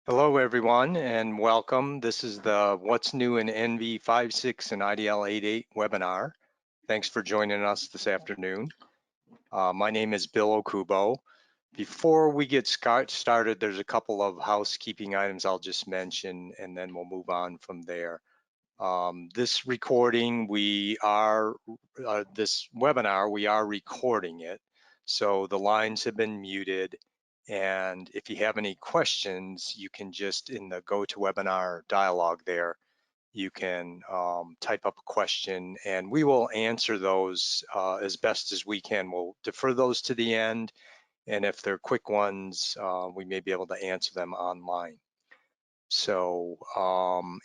Hello, everyone, and welcome. This is the What's New in ENVI 5.6 and IDL 8.8 webinar. Thanks for joining us this afternoon. My name is Bill Okubo. Before we get started, there's a couple of housekeeping items I'll just mention, and then we'll move on from there. This recording, this webinar, we are recording it. So the lines have been muted. And if you have any questions, you can just in the GoToWebinar dialog there, you can type up a question and we will answer those as best as we can. We'll defer those to the end. And if they're quick ones, we may be able to answer them online. So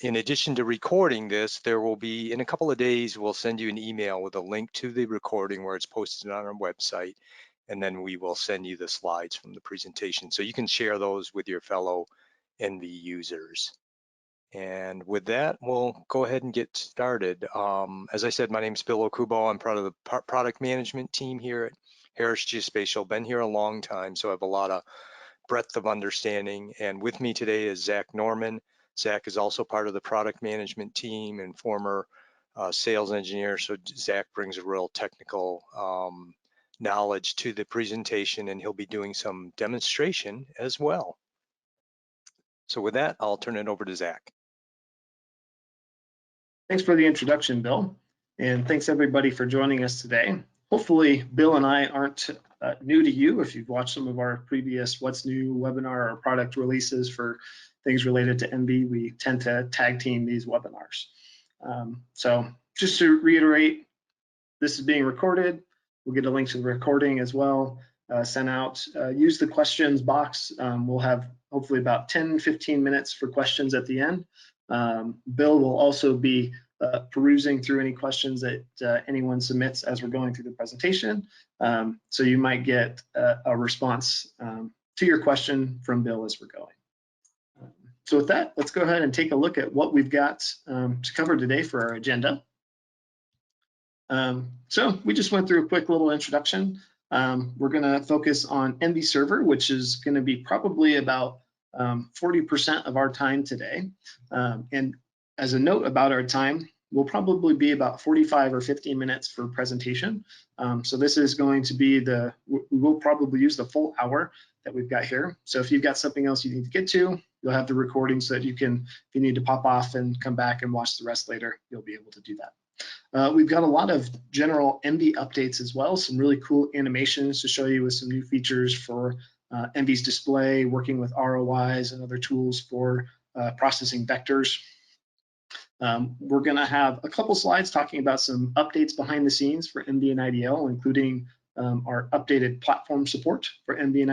in addition to recording this, there will be, in a couple of days, we'll send you an email with a link to the recording where it's posted on our website. And then we will send you the slides from the presentation. So you can share those with your fellow ENVI users. And with that, we'll go ahead and get started. As I said, my name is Bill Okubo. I'm part of the product management team here at Harris Geospatial. Been here a long time, so I have a lot of breadth of understanding. And with me today is Zach Norman. Zach is also part of the product management team and former sales engineer. So Zach brings a real technical knowledge to the presentation, and he'll be doing some demonstration as well. So with that, I'll turn it over to Zach. Thanks for the introduction, Bill, and thanks everybody for joining us today. Hopefully, Bill and I aren't new to you. If you've watched some of our previous What's New webinar or product releases for things related to ENVI, we tend to tag team these webinars. So just to reiterate, this is being recorded. We'll get a link to the recording as well sent out. Use the questions box. We'll have hopefully about 10-15 minutes for questions at the end. Bill will also be perusing through any questions that anyone submits as we're going through the presentation. So you might get a response to your question from Bill as we're going. So with that, let's go ahead and take a look at what we've got to cover today for our agenda. So we just went through a quick little introduction. We're going to focus on ENVI Server, which is going to be probably about 40% of our time today. And as a note about our time, we'll probably be about 45 or 50 minutes for presentation. So this is going to be we will probably use the full hour that we've got here. So if you've got something else you need to get to, you'll have the recording so that you can, if you need to pop off and come back and watch the rest later, you'll be able to do that. We've got a lot of general ENVI updates as well, some really cool animations to show you with some new features for ENVI's display, working with ROIs and other tools for processing vectors. We're going to have a couple slides talking about some updates behind the scenes for ENVI and IDL, including our updated platform support for ENVI and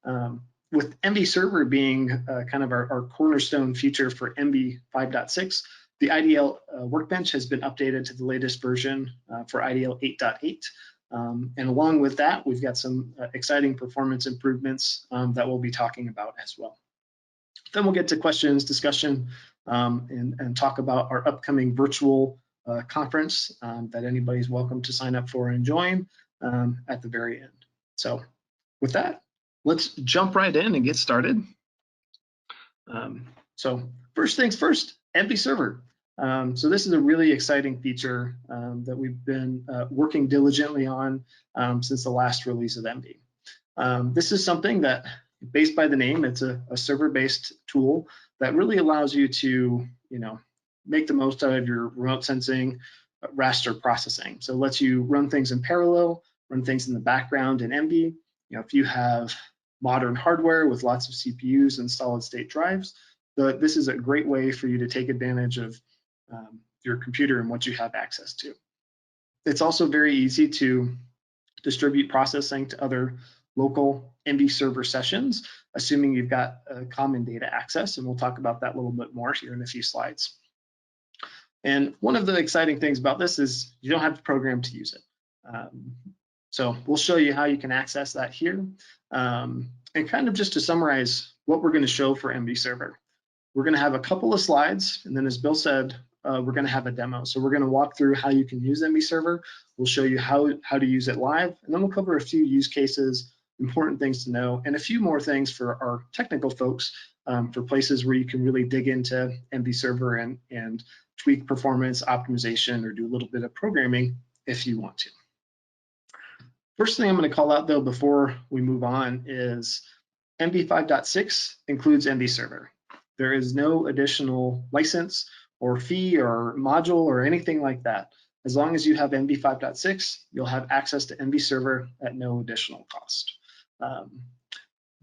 IDL. With ENVI Server being kind of our cornerstone feature for ENVI 5.6, the IDL Workbench has been updated to the latest version for IDL 8.8. And along with that, we've got some exciting performance improvements that we'll be talking about as well. Then we'll get to questions, discussion, and talk about our upcoming virtual conference that anybody's welcome to sign up for and join at the very end. So with that, let's jump right in and get started. So first things first, ENVI Server. So this is a really exciting feature that we've been working diligently on since the last release of ENVI. This is something that, based by the name, it's a server-based tool that really allows you to, make the most out of your remote sensing raster processing. So it lets you run things in parallel, run things in the background in ENVI. If you have modern hardware with lots of CPUs and solid-state drives, this is a great way for you to take advantage of your computer and what you have access to. It's also very easy to distribute processing to other local ENVI server sessions, assuming you've got common data access, and we'll talk about that a little bit more here in a few slides. And one of the exciting things about this is you don't have to program to use it. So we'll show you how you can access that here. And kind of just to summarize what we're going to show for ENVI Server. We're going to have a couple of slides, and then as Bill said, we're going to have a demo. So we're going to walk through how you can use ENVI Server. We'll show you how to use it live, and then we'll cover a few use cases, important things to know, and a few more things for our technical folks for places where you can really dig into ENVI Server and tweak performance optimization or do a little bit of programming if you want to. First thing I'm going to call out though before we move on is ENVI 5.6 includes ENVI Server. There is no additional license or fee or module or anything like that. As long as you have ENVI 5.6, you'll have access to ENVI Server at no additional cost.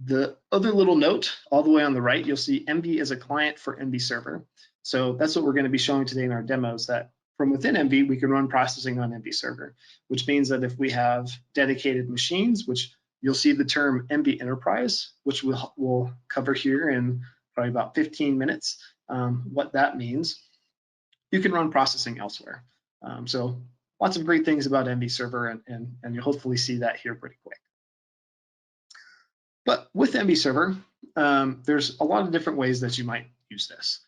The other little note all the way on the right, you'll see ENVI is a client for ENVI Server. So that's what we're going to be showing today in our demos, that from within ENVI, we can run processing on ENVI Server, which means that if we have dedicated machines, which you'll see the term ENVI Enterprise, which we'll cover here in probably about 15 minutes, what that means, you can run processing elsewhere. So lots of great things about ENVI Server, and you'll hopefully see that here pretty quick. But with ENVI Server, there's a lot of different ways that you might use this.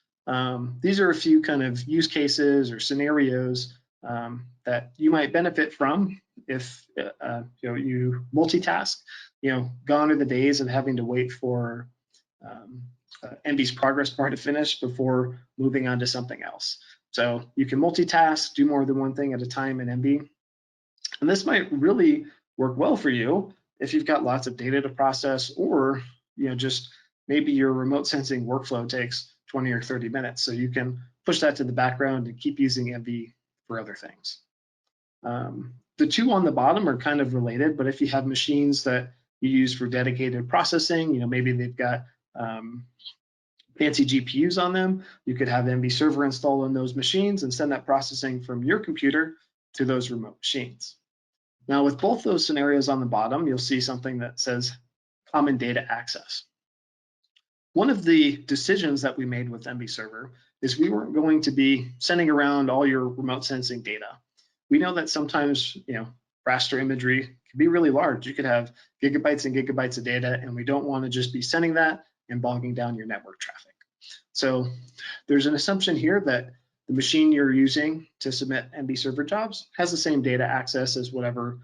These are a few kind of use cases or scenarios that you might benefit from if you multitask. Gone are the days of having to wait for ENVI's progress bar to finish before moving on to something else. So you can multitask, do more than one thing at a time in ENVI. And this might really work well for you if you've got lots of data to process, or just maybe your remote sensing workflow takes 20 or 30 minutes. So you can push that to the background and keep using ENVI for other things. The two on the bottom are kind of related, but if you have machines that you use for dedicated processing, maybe they've got fancy GPUs on them, you could have ENVI Server installed on those machines and send that processing from your computer to those remote machines. Now, with both those scenarios on the bottom, you'll see something that says common data access. One of the decisions that we made with ENVI Server is we weren't going to be sending around all your remote sensing data. We know that sometimes, raster imagery can be really large. You could have gigabytes and gigabytes of data, and we don't want to just be sending that and bogging down your network traffic. So there's an assumption here that the machine you're using to submit ENVI Server jobs has the same data access as whatever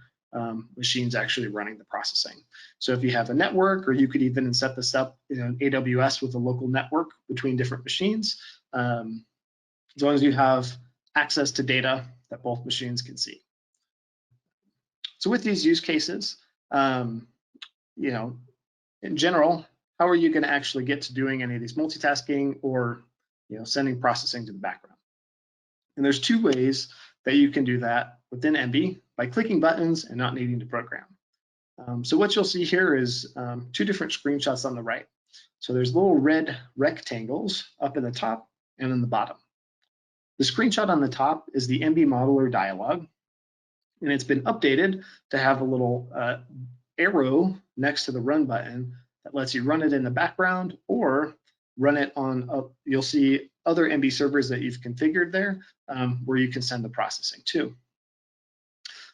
machine's actually running the processing. So if you have a network, or you could even set this up in AWS with a local network between different machines, as long as you have access to data that both machines can see. So with these use cases, in general, how are you going to actually get to doing any of these multitasking or sending processing to the background? And there's two ways that you can do that within ENVI by clicking buttons and not needing to program. So what you'll see here is two different screenshots on the right. So there's little red rectangles up in the top and in the bottom. The screenshot on the top is the ENVI Modeler dialog, and it's been updated to have a little arrow next to the run button that lets you run it in the background or run it on, you'll see other ENVI servers that you've configured there where you can send the processing to.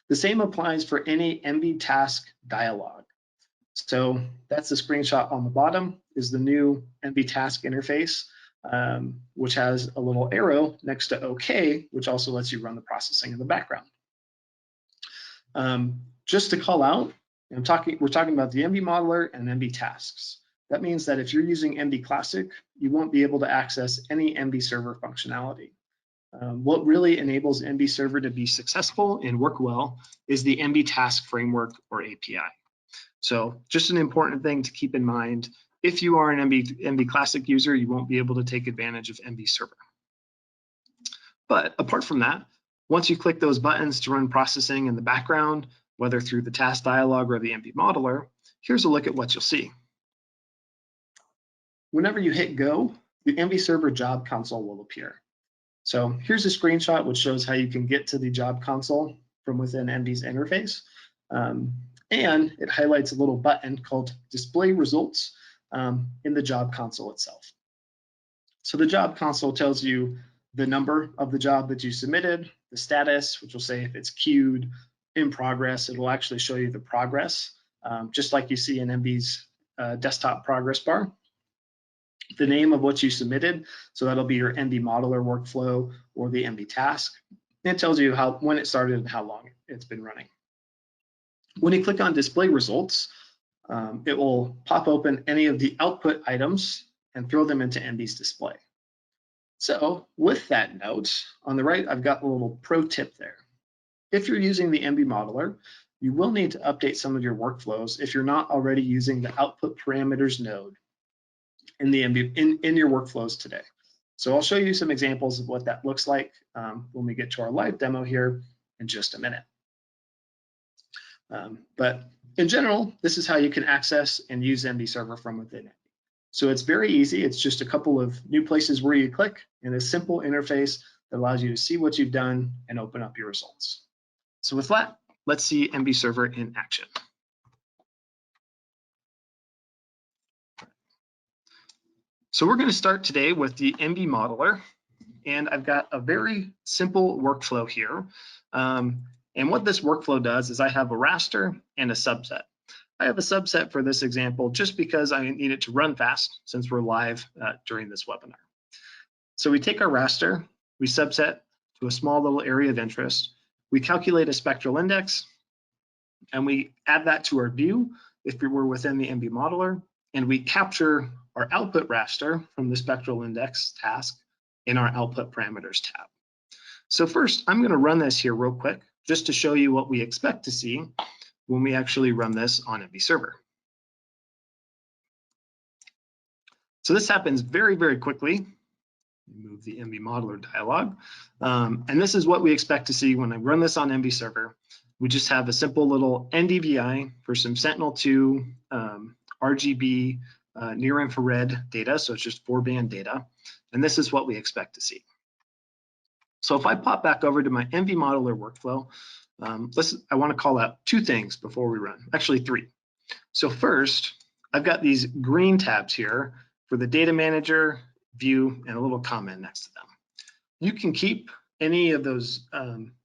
The same applies for any ENVI task dialog. So that's the screenshot on the bottom, is the new ENVI task interface, which has a little arrow next to OK, which also lets you run the processing in the background. Just to call out, we're talking about the ENVI modeler and ENVI tasks. That means that if you're using ENVI Classic, you won't be able to access any ENVI server functionality. What really enables ENVI Server to be successful and work well is the ENVI Task Framework or API. So just an important thing to keep in mind, if you are an ENVI Classic user, you won't be able to take advantage of ENVI Server. But apart from that, once you click those buttons to run processing in the background, whether through the task dialog or the ENVI modeler, here's a look at what you'll see. Whenever you hit go, the ENVI Server job console will appear. So here's a screenshot which shows how you can get to the job console from within ENVI's interface. And it highlights a little button called Display Results in the job console itself. So the job console tells you the number of the job that you submitted, the status, which will say if it's queued, in progress. It will actually show you the progress, just like you see in ENVI's desktop progress bar. The name of what you submitted, so that'll be your ENVI modeler workflow or the ENVI task. And it tells you when it started and how long it's been running. When you click on display results, it will pop open any of the output items and throw them into ENVI's display. So with that note, on the right, I've got a little pro tip there. If you're using the ENVI modeler, you will need to update some of your workflows if you're not already using the output parameters node in the ENVI in your workflows today. So I'll show you some examples of what that looks like when we get to our live demo here in just a minute. But in general, this is how you can access and use ENVI Server from within it. So it's very easy. It's just a couple of new places where you click and a simple interface that allows you to see what you've done and open up your results. So with that, let's see ENVI Server in action. So we're going to start today with the ENVI modeler, and I've got a very simple workflow here. And what this workflow does is I have a raster and a subset. I have a subset for this example just because I need it to run fast since we're live during this webinar. So we take our raster, we subset to a small little area of interest, we calculate a spectral index, and we add that to our view if we were within the ENVI modeler, and we capture our output raster from the spectral index task in our output parameters tab. So first, I'm going to run this here real quick just to show you what we expect to see when we actually run this on ENVI Server. So this happens very, very quickly. Move the ENVI modeler dialog. And this is what we expect to see when I run this on ENVI Server. We just have a simple little NDVI for some Sentinel-2 RGB near infrared data. So it's just 4-band data. And this is what we expect to see. So if I pop back over to my ENVI modeler workflow, I want to call out 2 things before we run, actually 3. So first, I've got these green tabs here for the data manager, view, and a little comment next to them. You can keep any of those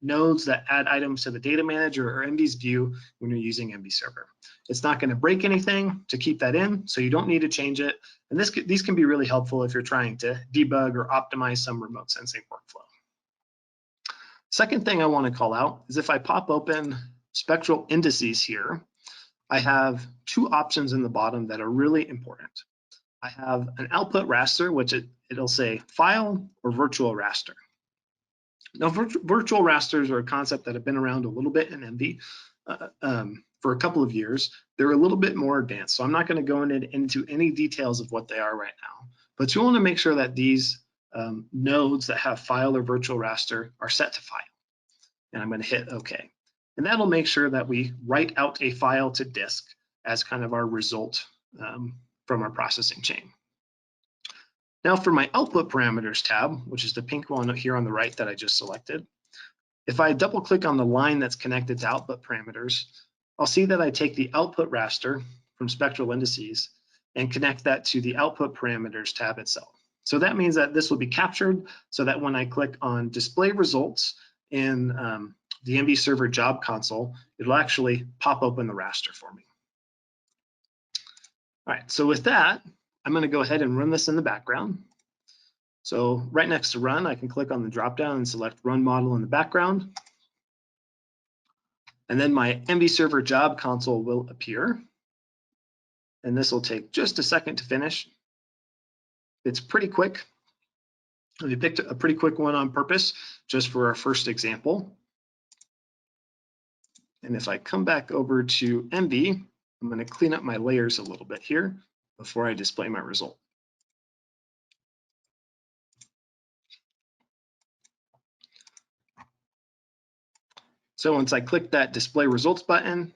nodes that add items to the data manager or ENVI's view when you're using ENVI Server. It's not going to break anything to keep that in, so you don't need to change it. And these can be really helpful if you're trying to debug or optimize some remote sensing workflow. Second thing I want to call out is if I pop open spectral indices here, I have 2 options in the bottom that are really important. I have an output raster, which it'll say file or virtual raster. Now, virtual rasters are a concept that have been around a little bit in ENVI for a couple of years. They're a little bit more advanced, so I'm not going to go into any details of what they are right now. But you want to make sure that these nodes that have file or virtual raster are set to file. And I'm going to hit OK. And that'll make sure that we write out a file to disk as kind of our result from our processing chain. Now for my output parameters tab, which is the pink one here on the right that I just selected, if I double click on the line that's connected to output parameters, I'll see that I take the output raster from spectral indices and connect that to the output parameters tab itself. So that means that this will be captured so that when I click on display results in the ENVI Server job console, it'll actually pop open the raster for me. All right, so with that, I'm going to go ahead and run this in the background. So right next to run, I can click on the dropdown and select run model in the background. And then my ENVI Server job console will appear. And this will take just a second to finish. It's pretty quick. We picked a pretty quick one on purpose just for our first example. And if I come back over to ENVI, I'm going to clean up my layers a little bit here before I display my result. So once I click that display results button,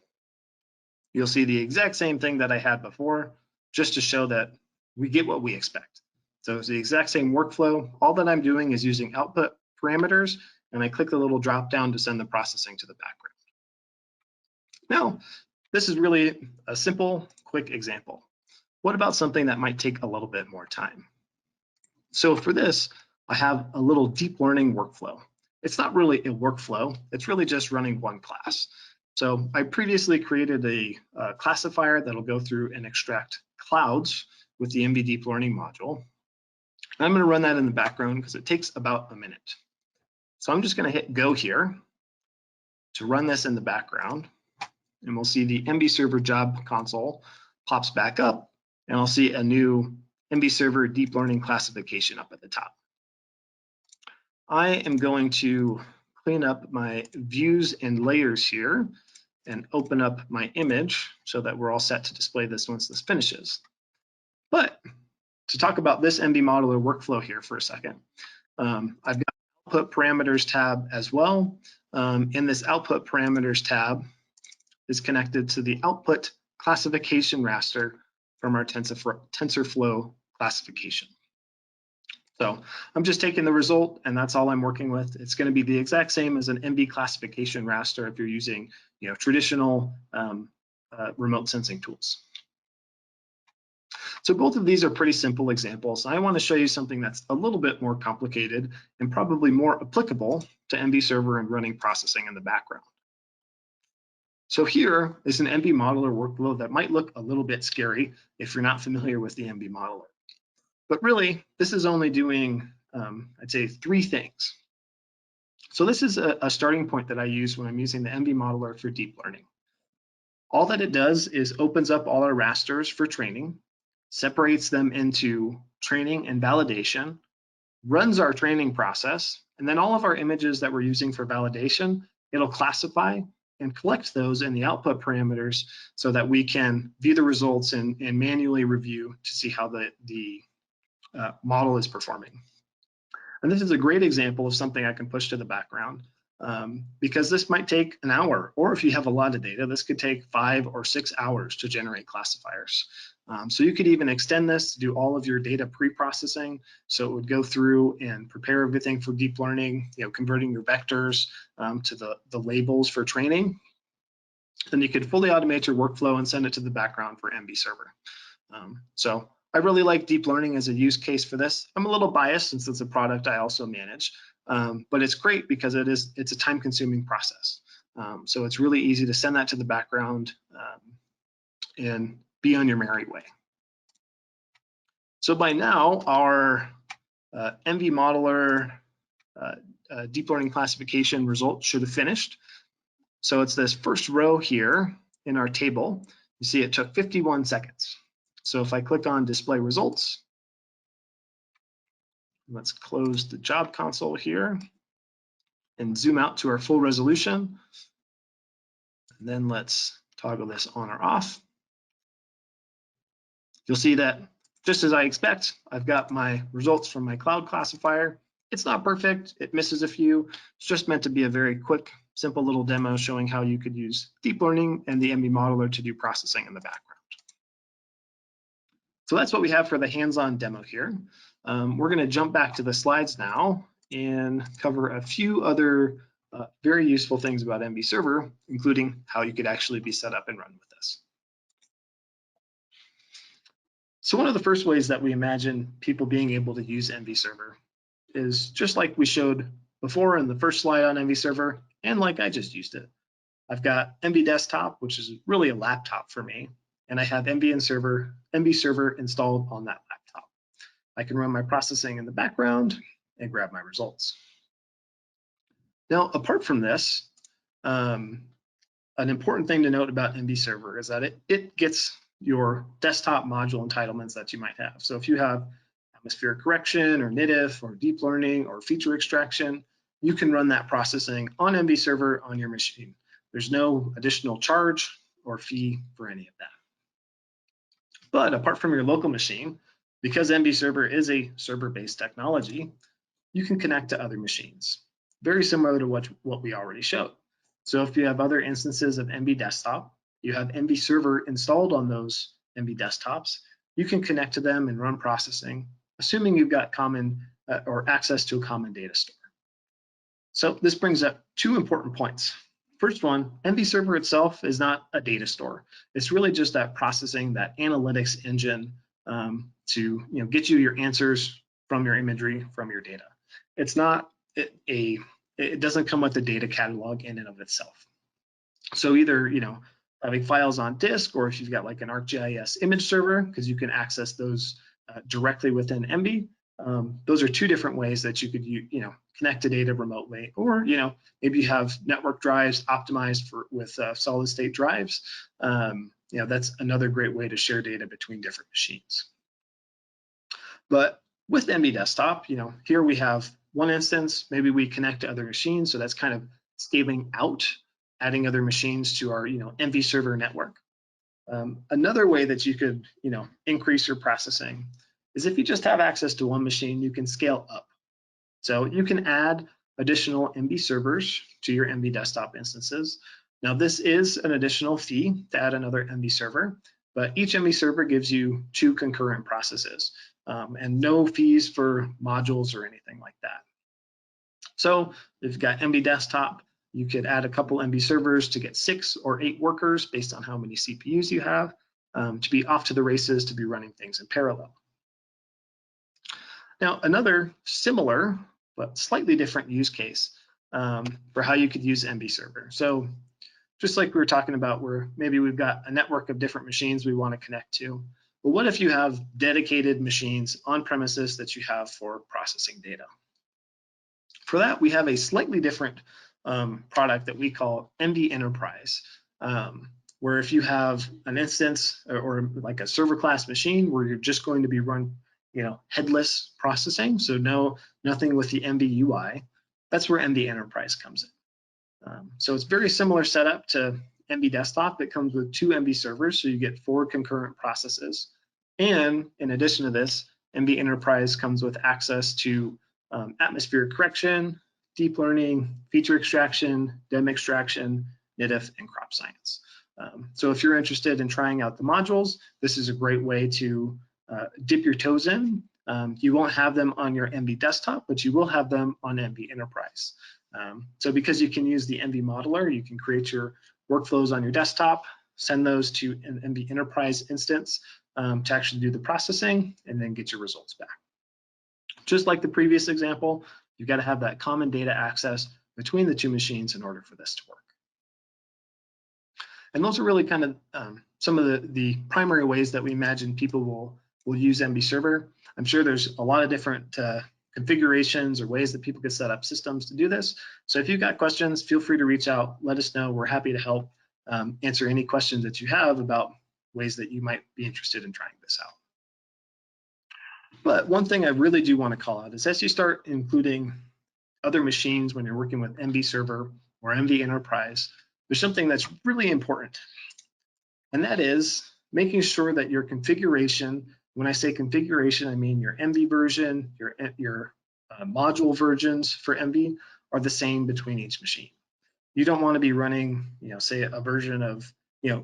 you'll see the exact same thing that I had before, just to show that we get what we expect. So it's the exact same workflow. All that I'm doing is using output parameters, and I click the little drop down to send the processing to the background. Now, this is really a simple, quick example. What about something that might take a little bit more time? So for this, I have a little deep learning workflow. It's not really a workflow, it's really just running one class. So I previously created a classifier that'll go through and extract clouds with the ENVI Deep Learning module. I'm going to run that in the background because it takes about a minute. So I'm just going to hit go here to run this in the background. And we'll see the ENVI Server job console pops back up, and I'll see a new ENVI Server Deep Learning classification up at the top. I am going to clean up my views and layers here and open up my image so that we're all set to display this once this finishes. But to talk about this ENVI modeler workflow here for a second, I've got output parameters tab as well. In this output parameters tab is connected to the output classification raster from our TensorFlow classification. So I'm just taking the result and that's all I'm working with. It's going to be the exact same as an ENVI classification raster if you're using, traditional remote sensing tools. So both of these are pretty simple examples. I want to show you something that's a little bit more complicated and probably more applicable to ENVI Server and running processing in the background. So here is an ENVI modeler workflow that might look a little bit scary if you're not familiar with the ENVI modeler. But really, this is only doing, I'd say, 3 things. So this is a starting point that I use when I'm using the ENVI modeler for deep learning. All that it does is opens up all our rasters for training, separates them into training and validation, runs our training process, and then all of our images that we're using for validation, it'll classify and collect those in the output parameters so that we can view the results and manually review to see how the model is performing. And this is a great example of something I can push to the background because this might take an hour, or if you have a lot of data, this could take 5 or 6 hours to generate classifiers. So you could even extend this to do all of your data pre-processing. So it would go through and prepare everything for deep learning, converting your vectors to the labels for training. Then you could fully automate your workflow and send it to the background for ENVI Server. So I really like deep learning as a use case for this. I'm a little biased since it's a product I also manage, but it's great because it's a time-consuming process. So it's really easy to send that to the background and be on your merry way. So by now, our ENVI modeler deep learning classification result should have finished. So it's this first row here in our table. You see it took 51 seconds. So if I click on display results, let's close the job console here and zoom out to our full resolution. And then let's toggle this on or off. You'll see that just as I expect, I've got my results from my cloud classifier. It's not perfect, it misses a few. It's just meant to be a very quick, simple little demo showing how you could use deep learning and the ENVI modeler to do processing in the background. So that's what we have for the hands-on demo here. We're going to jump back to the slides now and cover a few other very useful things about ENVI Server, including how you could actually be set up and run with this. So one of the first ways that we imagine people being able to use ENVI Server is just like we showed before in the first slide on ENVI Server, and like I just used it. I've got ENVI Desktop, which is really a laptop for me, and I have ENVI Server installed on that laptop. I can run my processing in the background and grab my results. Now, apart from this, an important thing to note about ENVI Server is that it gets your desktop module entitlements that you might have. So if you have atmospheric correction or NIDIF or deep learning or feature extraction, you can run that processing on ENVI Server on your machine. There's no additional charge or fee for any of that. But apart from your local machine, because ENVI Server is a server-based technology, you can connect to other machines, very similar to what we already showed. So if you have other instances of ENVI Desktop, you have ENVI Server installed on those ENVI desktops, you can connect to them and run processing, assuming you've got common or access to a common data store. So this brings up 2 important points. First one, ENVI Server itself is not a data store. It's really just that processing, that analytics engine to get you your answers from your imagery, from your data. It's not it doesn't come with a data catalog in and of itself. So either having files on disk, or if you've got like an ArcGIS image server, because you can access those directly within ENVI. Those are 2 different ways that you could connect to data remotely, or maybe you have network drives optimized with solid state drives. That's another great way to share data between different machines. But with ENVI Desktop, here we have one instance, maybe we connect to other machines, so that's kind of scaling out, adding other machines to our ENVI server network. Another way that you could increase your processing is if you just have access to one machine, you can scale up. So you can add additional ENVI servers to your ENVI Desktop instances. Now this is an additional fee to add another ENVI server, but each ENVI server gives you 2 concurrent processes and no fees for modules or anything like that. So if you've got ENVI Desktop, you could add a couple ENVI servers to get 6 or 8 workers based on how many CPUs you have to be off to the races to be running things in parallel. Now, another similar but slightly different use case for how you could use ENVI Server. So just like we were talking about where maybe we've got a network of different machines we want to connect to, but what if you have dedicated machines on premises that you have for processing data? For that, we have a slightly different product that we call ENVI Enterprise, where if you have an instance or like a server class machine where you're just going to be run headless processing, so nothing with the ENVI UI, that's where ENVI Enterprise comes in. So it's very similar setup to ENVI Desktop. It comes with 2 ENVI servers, so you get 4 concurrent processes. And in addition to this, ENVI Enterprise comes with access to atmospheric correction, deep learning, feature extraction, DEM extraction, NIDIF, and crop science. So if you're interested in trying out the modules, this is a great way to dip your toes in. You won't have them on your ENVI Desktop, but you will have them on ENVI Enterprise. So because you can use the ENVI modeler, you can create your workflows on your desktop, send those to an ENVI Enterprise instance to actually do the processing, and then get your results back. Just like the previous example, you've got to have that common data access between the 2 machines in order for this to work. And those are really kind of some of the primary ways that we imagine people will use ENVI Server. I'm sure there's a lot of different configurations or ways that people can set up systems to do this. So if you've got questions, feel free to reach out, let us know. We're happy to help answer any questions that you have about ways that you might be interested in trying this out. But one thing I really do want to call out is as you start including other machines when you're working with ENVI Server or ENVI Enterprise, there's something that's really important. And that is making sure that your configuration, when I say configuration, I mean your ENVI version, your module versions for ENVI are the same between each machine. You don't want to be running, say a version of,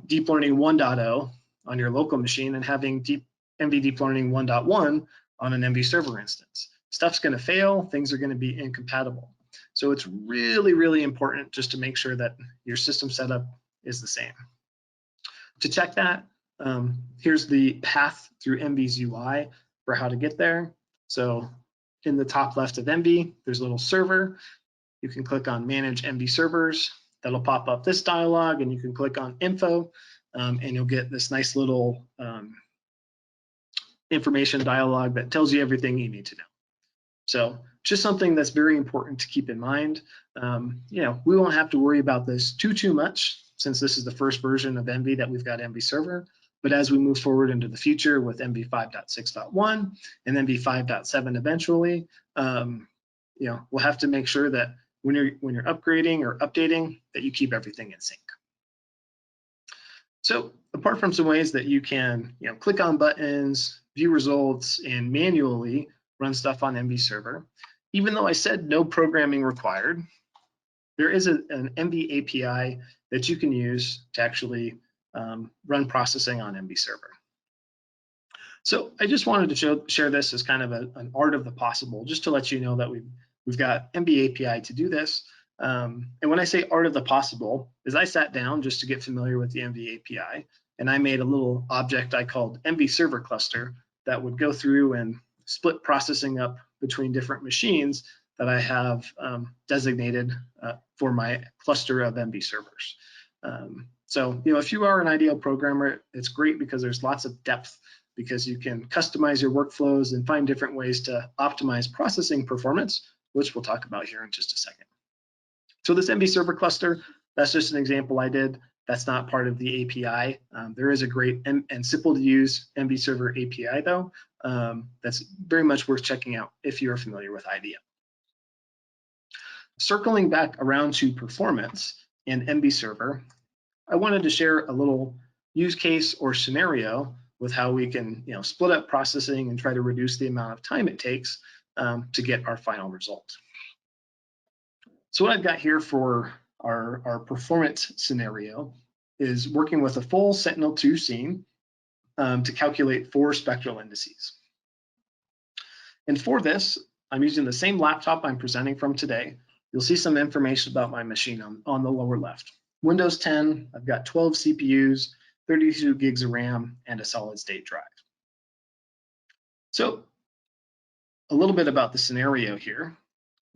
Deep Learning 1.0 on your local machine and having ENVI Deep Learning 1.1 on an ENVI Server instance. Stuff's going to fail, things are going to be incompatible. So it's really, really important just to make sure that your system setup is the same. To check that, here's the path through ENVI's UI for how to get there. So in the top left of ENVI, there's a little server. You can click on Manage ENVI Servers. That'll pop up this dialog, and you can click on Info, and you'll get this nice little information dialog that tells you everything you need to know. So just something that's very important to keep in mind. We won't have to worry about this too much since this is the first version of ENVI that we've got ENVI Server. But as we move forward into the future with ENVI 5.6.1 and ENVI 5.7 eventually, we'll have to make sure that when you're upgrading or updating, that you keep everything in sync. So apart from some ways that you can click on buttons, view results, and manually run stuff on ENVI Server, even though I said no programming required, there is an ENVI API that you can use to actually run processing on ENVI Server. So I just wanted to share this as kind of an art of the possible, just to let you know that we've got ENVI API to do this. And when I say art of the possible, is I sat down just to get familiar with the ENVI API, and I made a little object I called ENVI Server Cluster that would go through and split processing up between different machines that I have designated for my cluster of ENVI servers. So if you are an IDL programmer, it's great because there's lots of depth, because you can customize your workflows and find different ways to optimize processing performance, which we'll talk about here in just a second. So this ENVI Server Cluster, that's just an example I did. That's not part of the API. There is a great and simple to use ENVI Server API though, that's very much worth checking out if you're familiar with IDL. Circling back around to performance in ENVI Server, I wanted to share a little use case or scenario with how we can split up processing and try to reduce the amount of time it takes to get our final result. So what I've got here for our performance scenario is working with a full Sentinel-2 scene to calculate 4 spectral indices. And for this, I'm using the same laptop I'm presenting from today. You'll see some information about my machine on the lower left. Windows 10, I've got 12 CPUs, 32 gigs of RAM, and a solid state drive. So a little bit about the scenario here.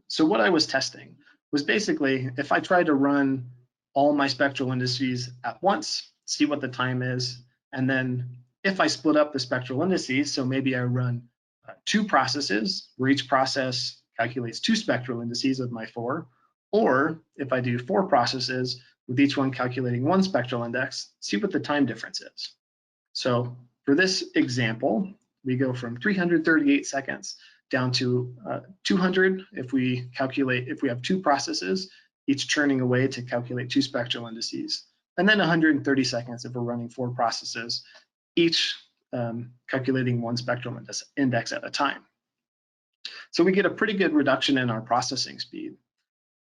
So what I was testing was basically if I tried to run all my spectral indices at once, see what the time is, and then if I split up the spectral indices, so maybe I run 2 processes where each process calculates 2 spectral indices of my 4, or if I do 4 processes with each one calculating 1 spectral index, see what the time difference is. So for this example, we go from 338 seconds down to 200 if we have 2 processes, each churning away to calculate 2 spectral indices, and then 130 seconds if we're running 4 processes, each calculating 1 spectral index at a time. So we get a pretty good reduction in our processing speed.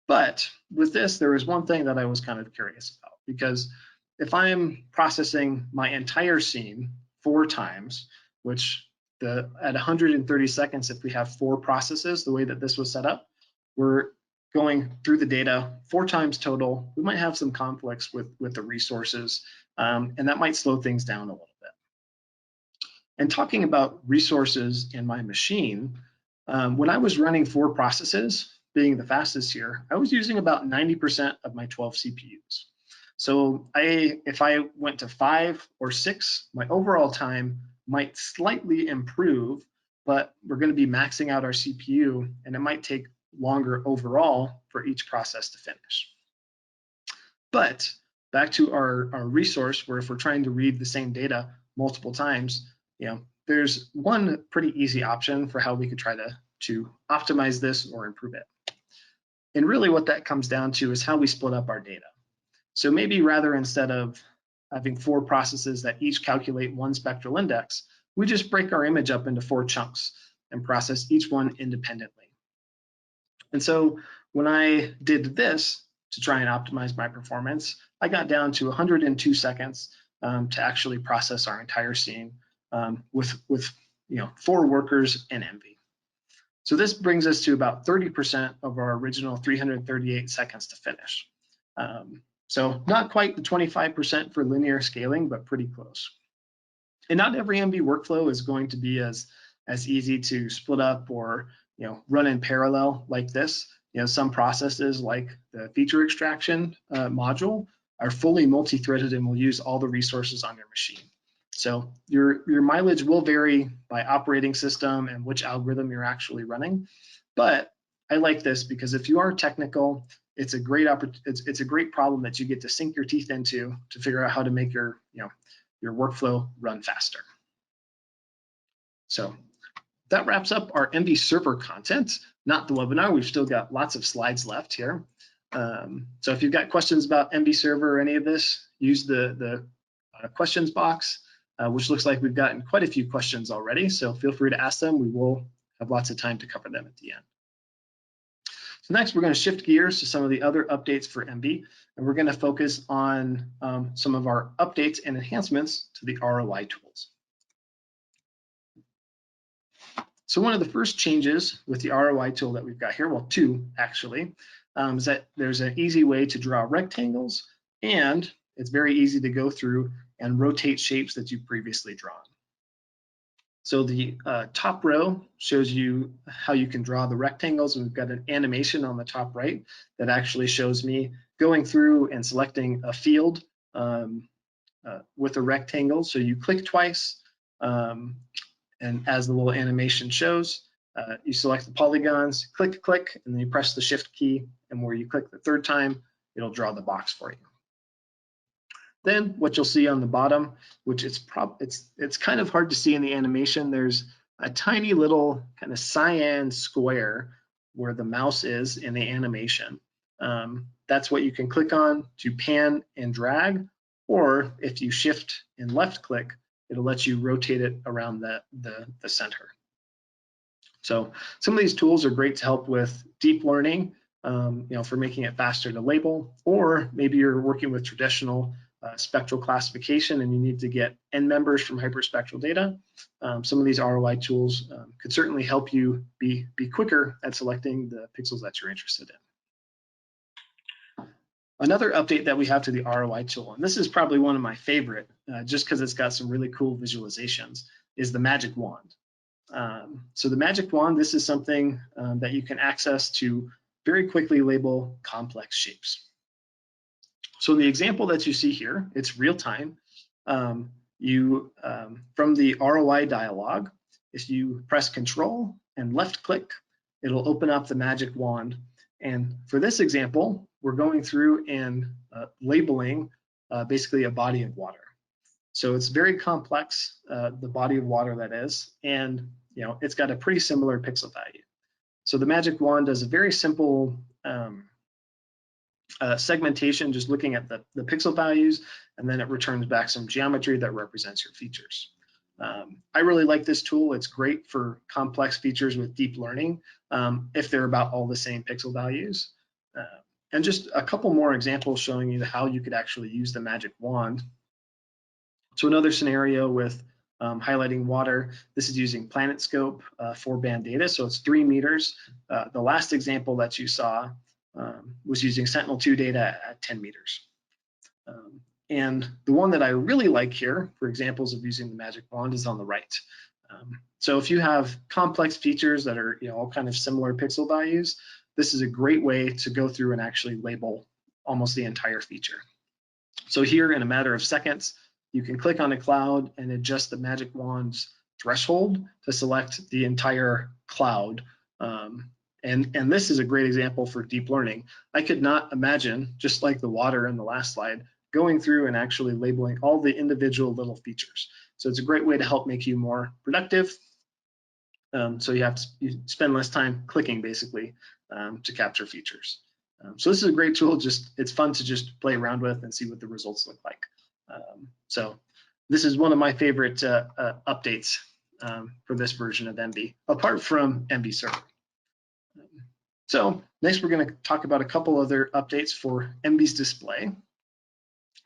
But with this, there was one thing that I was kind of curious about, because if I'm processing my entire scene 4 times, which at 130 seconds, if we have 4 processes, the way that this was set up, we're going through the data 4 times total. We might have some conflicts with the resources, and that might slow things down a little bit. And talking about resources in my machine, when I was running 4 processes, being the fastest here, I was using about 90% of my 12 CPUs. So if I went to 5 or 6, my overall time might slightly improve, but we're going to be maxing out our CPU, and it might take longer overall for each process to finish. But back to our resource, where if we're trying to read the same data multiple times, there's one pretty easy option for how we could try to optimize this or improve it. And really what that comes down to is how we split up our data. So maybe rather instead of having 4 processes that each calculate 1 spectral index, we just break our image up into 4 chunks and process each one independently. And so when I did this to try and optimize my performance, I got down to 102 seconds to actually process our entire scene with 4 workers in ENVI. So this brings us to about 30% of our original 338 seconds to finish. So not quite the 25% for linear scaling, but pretty close. And not every ENVI workflow is going to be as easy to split up or run in parallel like this. Some processes like the feature extraction module are fully multi-threaded and will use all the resources on your machine. So your mileage will vary by operating system and which algorithm you're actually running. But I like this because if you are technical, it's a great problem that you get to sink your teeth into to figure out how to make your workflow run faster. So that wraps up our ENVI Server content, not the webinar. We've still got lots of slides left here. So if you've got questions about ENVI Server or any of this, use the questions box, which looks like we've gotten quite a few questions already. So feel free to ask them. We will have lots of time to cover them at the end. So next, we're going to shift gears to some of the other updates for ENVI, and we're going to focus on some of our updates and enhancements to the ROI tools. So one of the first changes with the ROI tool that we've got here, well, 2 actually, is that there's an easy way to draw rectangles, and it's very easy to go through and rotate shapes that you've previously drawn. So the top row shows you how you can draw the rectangles, and we've got an animation on the top right that actually shows me going through and selecting a field with a rectangle. So you click twice, and as the little animation shows, you select the polygons, click, and then you press the shift key, and where you click the 3rd time, it'll draw the box for you. Then what you'll see on the bottom, which it's kind of hard to see in the animation, there's a tiny little kind of cyan square where the mouse is in the animation. That's what you can click on to pan and drag, or if you shift and left click, it'll let you rotate it around the center. So some of these tools are great to help with deep learning, for making it faster to label, or maybe you're working with traditional spectral classification and you need to get end members from hyperspectral data. Some of these ROI tools could certainly help you be quicker at selecting the pixels that you're interested in. Another update that we have to the ROI tool, and this is probably one of my favorite, just because it's got some really cool visualizations, is the magic wand. So the magic wand, this is something that you can access to very quickly label complex shapes. So in the example that you see here, it's real time. From the ROI dialog, if you press Control and left click, it'll open up the magic wand. And for this example, we're going through and labeling basically a body of water. So it's very complex, the body of water that is, and it's got a pretty similar pixel value. So the magic wand does a very simple segmentation, just looking at the pixel values, and then it returns back some geometry that represents your features. I really like this tool. It's great for complex features with deep learning if they're about all the same pixel values. And just a couple more examples showing you how you could actually use the magic wand. So another scenario with highlighting water, this is using PlanetScope 4-band data, so it's 3 meters. The last example that you saw was using Sentinel-2 data at 10 meters. And the one that I really like here for examples of using the magic wand is on the right. So if you have complex features that are all kind of similar pixel values, this is a great way to go through and actually label almost the entire feature. So here in a matter of seconds, you can click on a cloud and adjust the magic wand's threshold to select the entire cloud. And this is a great example for deep learning. I could not imagine, just like the water in the last slide, going through and actually labeling all the individual little features. So it's a great way to help make you more productive. So you spend less time clicking basically to capture features. So this is a great tool. It's fun to just play around with and see what the results look like. So this is one of my favorite updates for this version of ENVI, apart from ENVI Server. So next we're going to talk about a couple other updates for ENVI's display.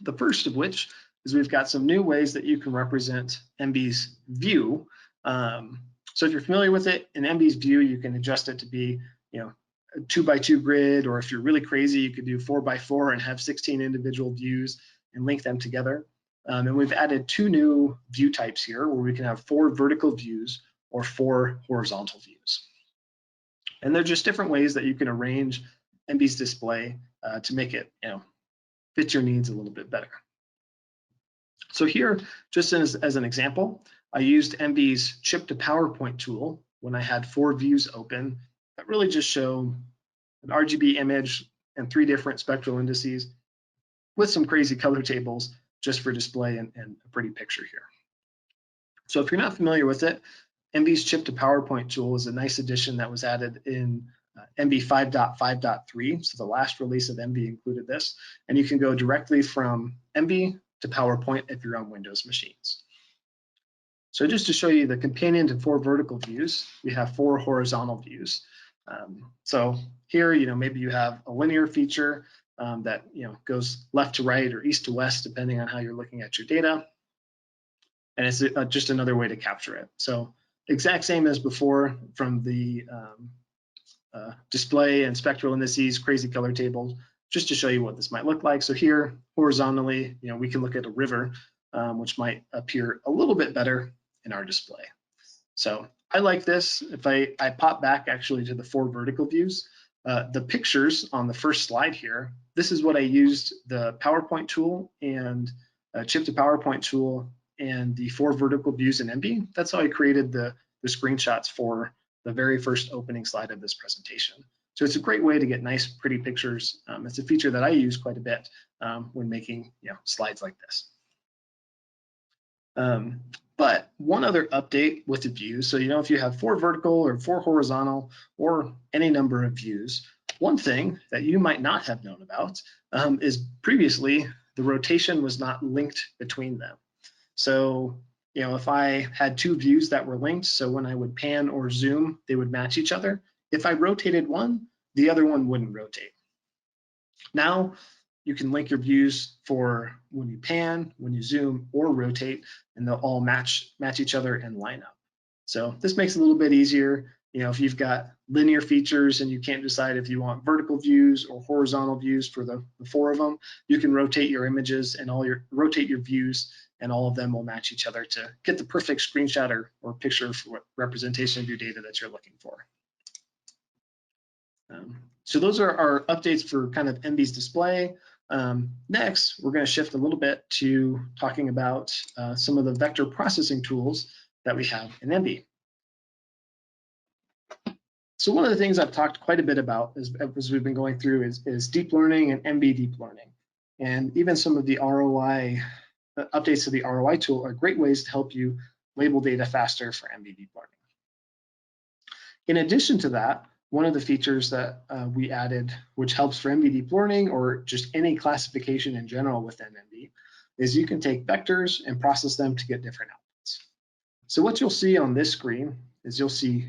The first of which is we've got some new ways that you can represent ENVI's view. So if you're familiar with it, in ENVI's view, you can adjust it to be, a 2x2 grid, or if you're really crazy, you could do 4x4 and have 16 individual views and link them together. And we've added 2 new view types here where we can have 4 vertical views or 4 horizontal views. And they're just different ways that you can arrange ENVI's display to make it, fit your needs a little bit better. So here, just as an example, I used ENVI's Chip to PowerPoint tool when I had 4 views open that really just show an RGB image and 3 different spectral indices with some crazy color tables just for display and a pretty picture here. So if you're not familiar with it, ENVI's Chip to PowerPoint tool is a nice addition that was added in ENVI 5.5.3. So the last release of ENVI included this, and you can go directly from ENVI to PowerPoint if you're on Windows machines. So just to show you the companion to 4 vertical views, we have 4 horizontal views. So here, maybe you have a linear feature that goes left to right or east to west, depending on how you're looking at your data. And it's just another way to capture it. So exact same as before from the display and spectral indices, crazy color tables, just to show you what this might look like. So here, horizontally, we can look at a river, which might appear a little bit better in our display. So I like this. If I pop back actually to the 4 vertical views, the pictures on the first slide here, this is what I used the PowerPoint tool and Chip to PowerPoint tool and the 4 vertical views in ENVI. That's how I created the screenshots for the very first opening slide of this presentation. So it's a great way to get nice, pretty pictures. It's a feature that I use quite a bit when making slides like this. But one other update with the views, so if you have 4 vertical or 4 horizontal or any number of views, one thing that you might not have known about is previously the rotation was not linked between them. So if I had 2 views that were linked, so when I would pan or zoom, they would match each other. If I rotated one, the other one wouldn't rotate. Now you can link your views for when you pan, when you zoom, or rotate, and they'll all match each other and line up. So this makes it a little bit easier. If you've got linear features and you can't decide if you want vertical views or horizontal views for the 4 of them, you can rotate your images and rotate your views, and all of them will match each other to get the perfect screenshot or picture for what representation of your data that you're looking for. So those are our updates for kind of ENVI's display. Next, we're going to shift a little bit to talking about some of the vector processing tools that we have in ENVI. So one of the things I've talked quite a bit about as we've been going through is deep learning and ENVI deep learning. And even some of the ROI updates to the ROI tool are great ways to help you label data faster for ENVI deep learning. In addition to that, one of the features that we added, which helps for ENVI deep learning or just any classification in general within ENVI, is you can take vectors and process them to get different outputs. So what you'll see on this screen is you'll see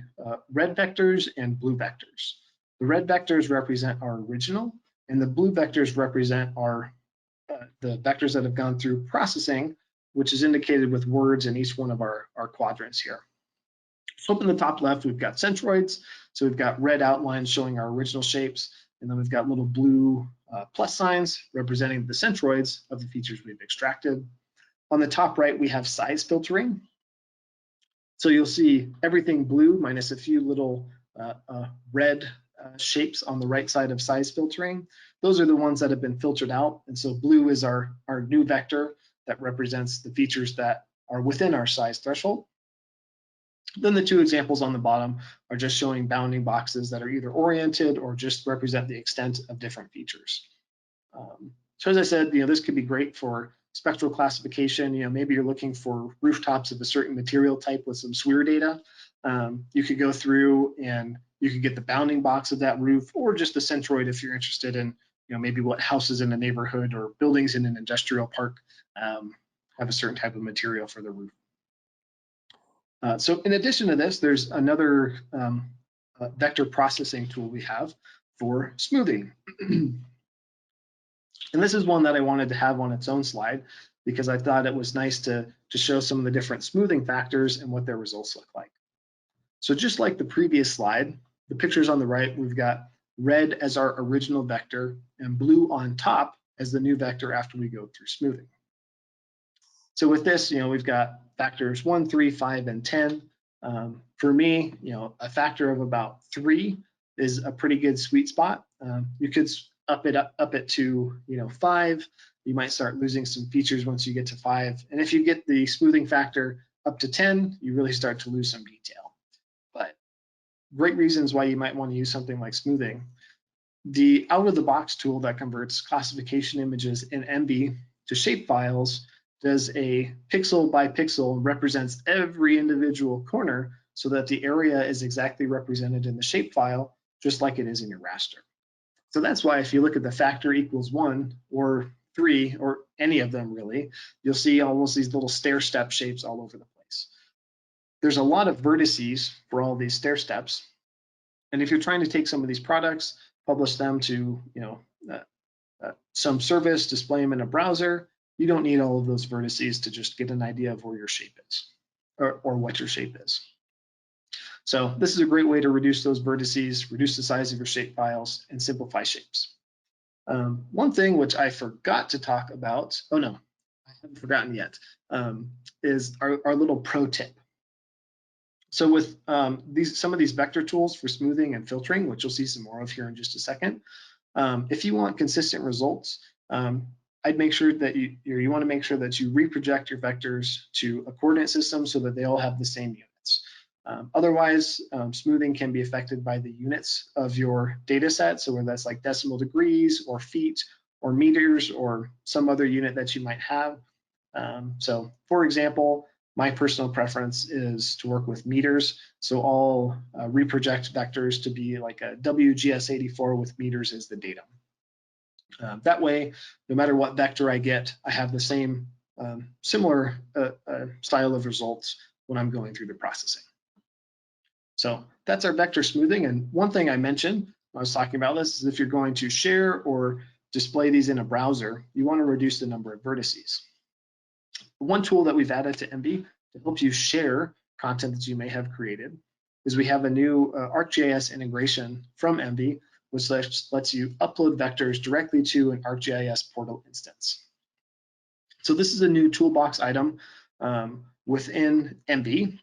red vectors and blue vectors. The red vectors represent our original, and the blue vectors represent our the vectors that have gone through processing, which is indicated with words in each one of our quadrants here. So up in the top left, we've got centroids. So we've got red outlines showing our original shapes, and then we've got little blue plus signs representing the centroids of the features we've extracted. On the top right, we have size filtering. So you'll see everything blue minus a few little red shapes on the right side of size filtering. Those are the ones that have been filtered out. And so blue is our new vector that represents the features that are within our size threshold. Then the 2 examples on the bottom are just showing bounding boxes that are either oriented or just represent the extent of different features. So as I said, this could be great for spectral classification. Maybe you're looking for rooftops of a certain material type with some SWIR data. You could go through and you could get the bounding box of that roof, or just the centroid if you're interested in maybe what houses in a neighborhood or buildings in an industrial park have a certain type of material for the roof. So in addition to this, there's another vector processing tool we have for smoothing. And this is one that I wanted to have on its own slide because I thought it was nice to show some of the different smoothing factors and what their results look like. So just like the previous slide, the pictures on the right, we've got red as our original vector and blue on top as the new vector after we go through smoothing. So with this, we've got factors 1, 3, 5, and 10. For me, a factor of about 3 is a pretty good sweet spot. You could up it to 5. You might start losing some features once you get to 5. And if you get the smoothing factor up to 10, you really start to lose some detail. But great reasons why you might want to use something like smoothing. The out-of-the-box tool that converts classification images in ENVI to shape files does a pixel by pixel, represents every individual corner so that the area is exactly represented in the shape file, just like it is in your raster. So that's why if you look at the factor equals 1 or 3 or any of them really, you'll see almost these little stair step shapes all over the place. There's a lot of vertices for all these stair steps. And if you're trying to take some of these products, publish them to some service, display them in a browser, you don't need all of those vertices to just get an idea of where your shape is or what your shape is. So this is a great way to reduce those vertices, reduce the size of your shape files, and simplify shapes. One thing which I forgot to talk about, oh no, I haven't forgotten yet, is our little pro tip. So with some of these vector tools for smoothing and filtering, which you'll see some more of here in just a second, if you want consistent results, I'd make sure that you want to make sure that you reproject your vectors to a coordinate system so that they all have the same units. Otherwise, smoothing can be affected by the units of your data set, so whether that's like decimal degrees or feet or meters or some other unit that you might have. So for example, My personal preference is to work with meters, so I'll reproject vectors to be like a WGS84 with meters as the datum. That way, no matter what vector I get, I have the same similar style of results when I'm going through the processing. So that's our vector smoothing. And one thing I mentioned when I was talking about this is if you're going to share or display these in a browser, you want to reduce the number of vertices. One tool that we've added to ENVI to help you share content that you may have created is we have a new ArcGIS integration from ENVI, which lets you upload vectors directly to an ArcGIS portal instance. So this is a new toolbox item within ENVI,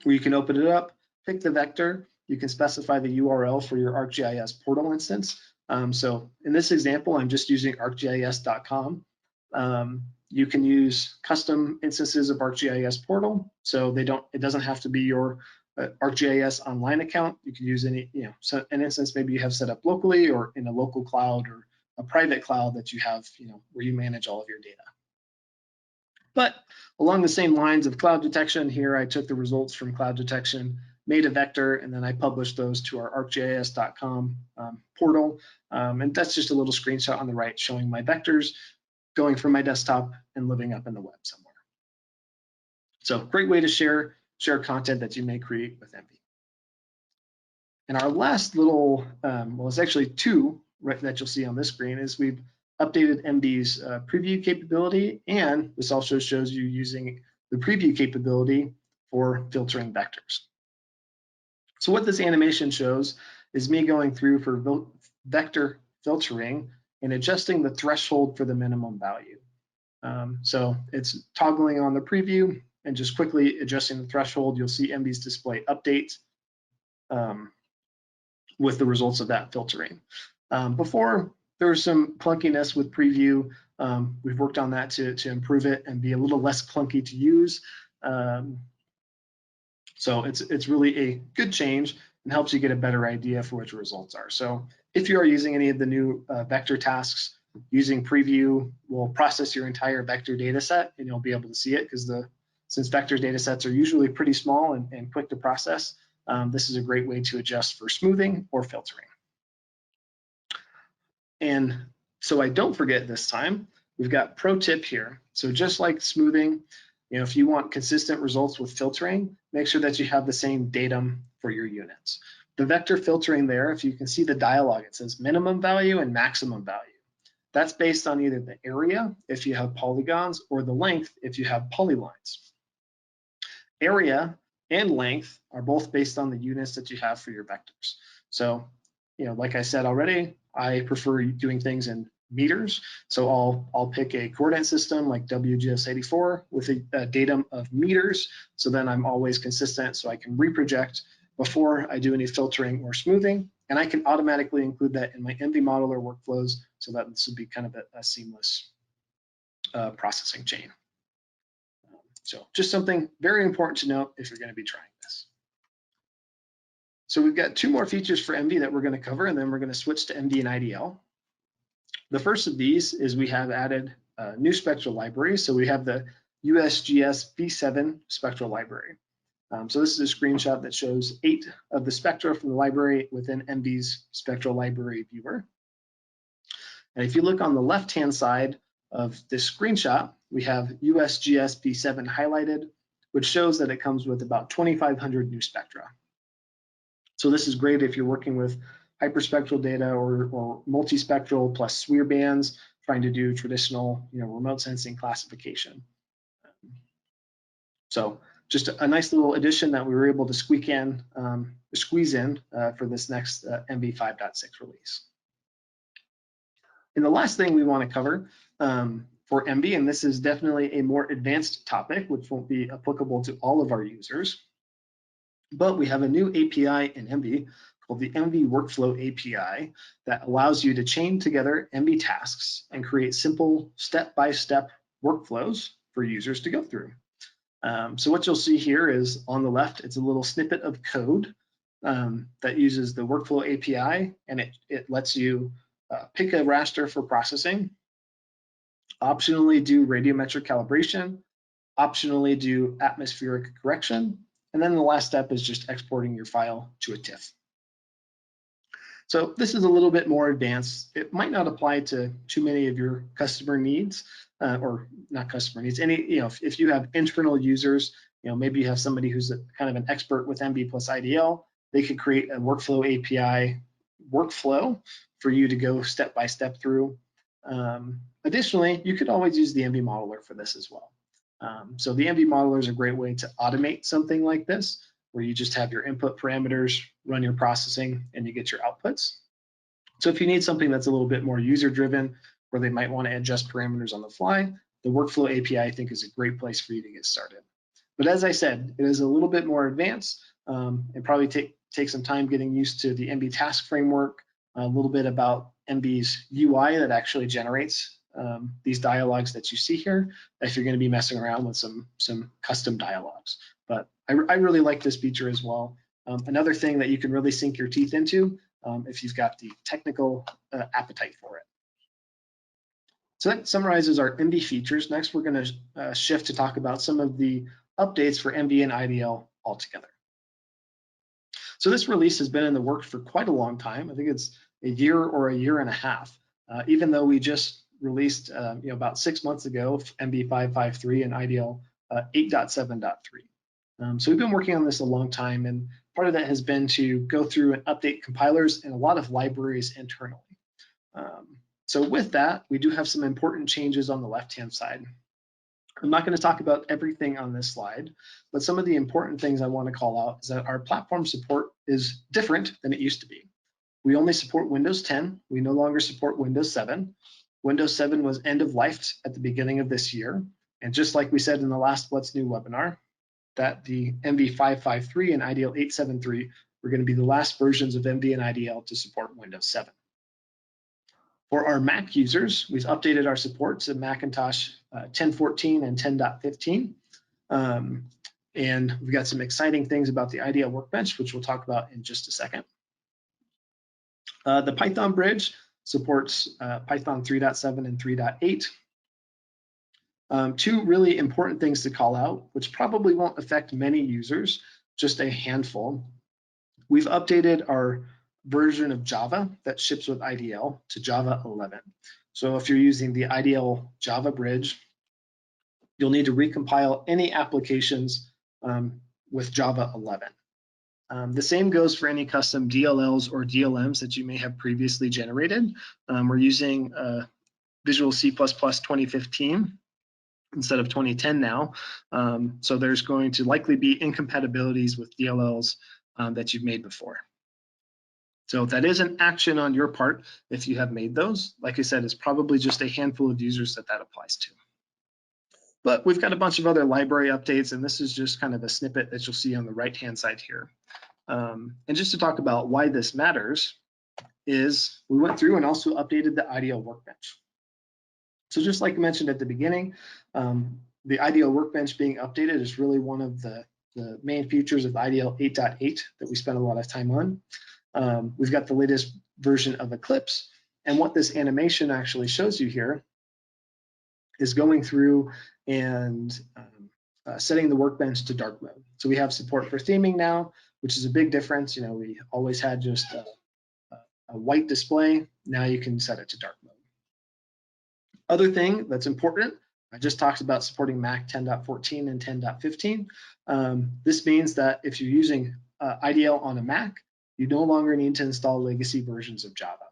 where you can open it up, pick the vector, you can specify the URL for your ArcGIS portal instance. So in this example, I'm just using arcgis.com. You can use custom instances of ArcGIS portal, so it doesn't have to be your ArcGIS online account. You can use any, an instance maybe you have set up locally or in a local cloud or a private cloud that you have, where you manage all of your data. But along the same lines of cloud detection, here I took the results from cloud detection, made a vector, and then I published those to our arcgis.com portal. And that's just a little screenshot on the right showing my vectors going from my desktop and living up in the web somewhere. So great way to share content that you may create with ENVI. And our last little, well, it's actually two that you'll see on this screen, is we've updated ENVI's preview capability, and this also shows you using the preview capability for filtering vectors. So what this animation shows is me going through for vector filtering and adjusting the threshold for the minimum value. So it's toggling on the preview and just quickly adjusting the threshold. You'll see ENVI's display update with the results of that filtering. Before, there was some clunkiness with preview. We've worked on that to improve it and be a little less clunky to use. So it's really a good change and helps you get a better idea for what your results are. So if you are using any of the new vector tasks, using preview will process your entire vector data set, and you'll be able to see it because since vector data sets are usually pretty small and quick to process, this is a great way to adjust for smoothing or filtering. And so I don't forget this time, we've got pro tip here. So just like smoothing, if you want consistent results with filtering, make sure that you have the same datum for your units. The vector filtering there, if you can see the dialog, it says minimum value and maximum value. That's based on either the area, if you have polygons, or the length, if you have polylines. Area and length are both based on the units that you have for your vectors. So, like I said already, I prefer doing things in meters. So I'll pick a coordinate system like WGS84 with a datum of meters. So then I'm always consistent, so I can reproject before I do any filtering or smoothing. And I can automatically include that in my ENVI modeler workflows, so that this would be kind of a seamless processing chain. So just something very important to note if you're going to be trying this. So we've got two more features for ENVI that we're going to cover, and then we're going to switch to ENVI and IDL. The first of these is we have added a new spectral library. So we have the USGS V7 spectral library. So this is a screenshot that shows 8 of the spectra from the library within ENVI's spectral library viewer. And if you look on the left-hand side of this screenshot, we have USGS V7 highlighted, which shows that it comes with about 2,500 new spectra. So this is great if you're working with hyperspectral data or multispectral plus SWIR bands, trying to do traditional, remote sensing classification. So just a nice little addition that we were able to squeeze in for this next ENVI 5.6 release. And the last thing we want to cover for ENVI, and this is definitely a more advanced topic, which won't be applicable to all of our users, but we have a new API in ENVI called the ENVI Workflow API that allows you to chain together ENVI tasks and create simple step-by-step workflows for users to go through. So what you'll see here is on the left, it's a little snippet of code that uses the Workflow API, and it lets you pick a raster for processing, optionally do radiometric calibration, optionally do atmospheric correction, and then the last step is just exporting your file to a TIFF. So this is a little bit more advanced. It might not apply to too many of your customer needs, or not customer needs. If you have internal users, maybe you have somebody who's kind of an expert with ENVI plus IDL, they could create a workflow API workflow for you to go step by step through. Additionally, you could always use the ENVI modeler for this as well. So the ENVI modeler is a great way to automate something like this, where you just have your input parameters, run your processing, and you get your outputs. So if you need something that's a little bit more user-driven, where they might want to adjust parameters on the fly, the Workflow API, I think, is a great place for you to get started. But as I said, it is a little bit more advanced, and probably take some time getting used to the ENVI task framework, a little bit about ENVI's UI that actually generates these dialogues that you see here, if you're going to be messing around with some custom dialogues. But I really like this feature as well. Another thing that you can really sink your teeth into if you've got the technical appetite for it. So that summarizes our ENVI features. Next, we're going to shift to talk about some of the updates for ENVI and IDL altogether. So this release has been in the works for quite a long time. I think it's a year or a year and a half, even though we just released about 6 months ago ENVI 5.6 and IDL 8.7.3. So we've been working on this a long time, and part of that has been to go through and update compilers and a lot of libraries internally. So with that, we do have some important changes on the left-hand side. I'm not going to talk about everything on this slide, but some of the important things I want to call out is that our platform support is different than it used to be. We only support Windows 10. We no longer support Windows 7. Windows 7 was end-of-lifed at the beginning of this year. And just like we said in the last What's New webinar, that the ENVI 5.6 and IDL 8.7.3 were going to be the last versions of ENVI and IDL to support Windows 7. For our Mac users, we've updated our support to Macintosh 10.14 and 10.15. And we've got some exciting things about the IDL Workbench, which we'll talk about in just a second. The Python Bridge supports Python 3.7 and 3.8. Two really important things to call out, which probably won't affect many users, just a handful. We've updated our version of Java that ships with IDL to Java 11. So if you're using the IDL Java bridge, you'll need to recompile any applications with Java 11. The same goes for any custom DLLs or DLMs that you may have previously generated. We're using Visual C++ 2015 instead of 2010 now. So there's going to likely be incompatibilities with DLLs that you've made before. So that is an action on your part if you have made those. Like I said, it's probably just a handful of users that applies to. But we've got a bunch of other library updates, and this is just kind of a snippet that you'll see on the right-hand side here. And just to talk about why this matters is we went through and also updated the IDL Workbench. So just like I mentioned at the beginning, the IDL Workbench being updated is really one of the main features of IDL 8.8 that we spent a lot of time on. We've got the latest version of Eclipse, and what this animation actually shows you here is going through and setting the workbench to dark mode. So we have support for theming now, which is a big difference. We always had just a white display. Now you can set it to dark mode. Other thing that's important, I just talked about supporting Mac 10.14 and 10.15. This means that if you're using IDL on a Mac, you no longer need to install legacy versions of Java.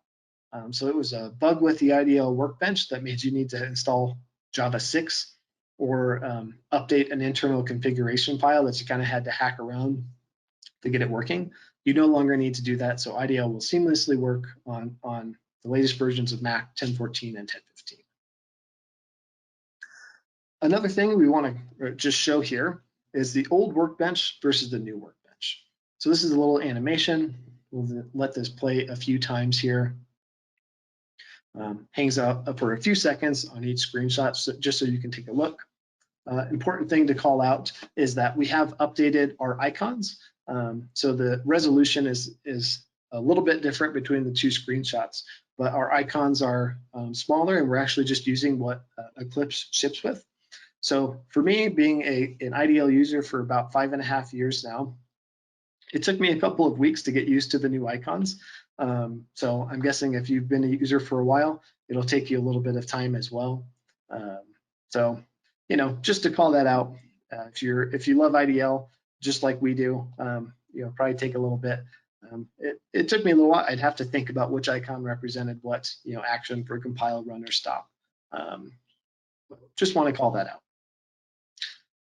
So it was a bug with the IDL Workbench that made you need to install Java 6 or update an internal configuration file that you kind of had to hack around to get it working. You no longer need to do that, so IDL will seamlessly work on the latest versions of Mac 10.14 and 10.15. Another thing we want to just show here is the old workbench versus the new workbench. So this is a little animation. We'll let this play a few times here. Hangs up for a few seconds on each screenshot, just so you can take a look. Important thing to call out is that we have updated our icons. So the resolution is a little bit different between the two screenshots, but our icons are smaller, and we're actually just using what Eclipse ships with. So for me, being an IDL user for about 5.5 years now, it took me a couple of weeks to get used to the new icons. So I'm guessing if you've been a user for a while, it'll take you a little bit of time as well. So, you know, just to call that out, if you love IDL just like we do, you know, probably take a little bit. It took me a little while. I'd have to think about which icon represented what, you know, action for compile, run, or stop. Just want to call that out.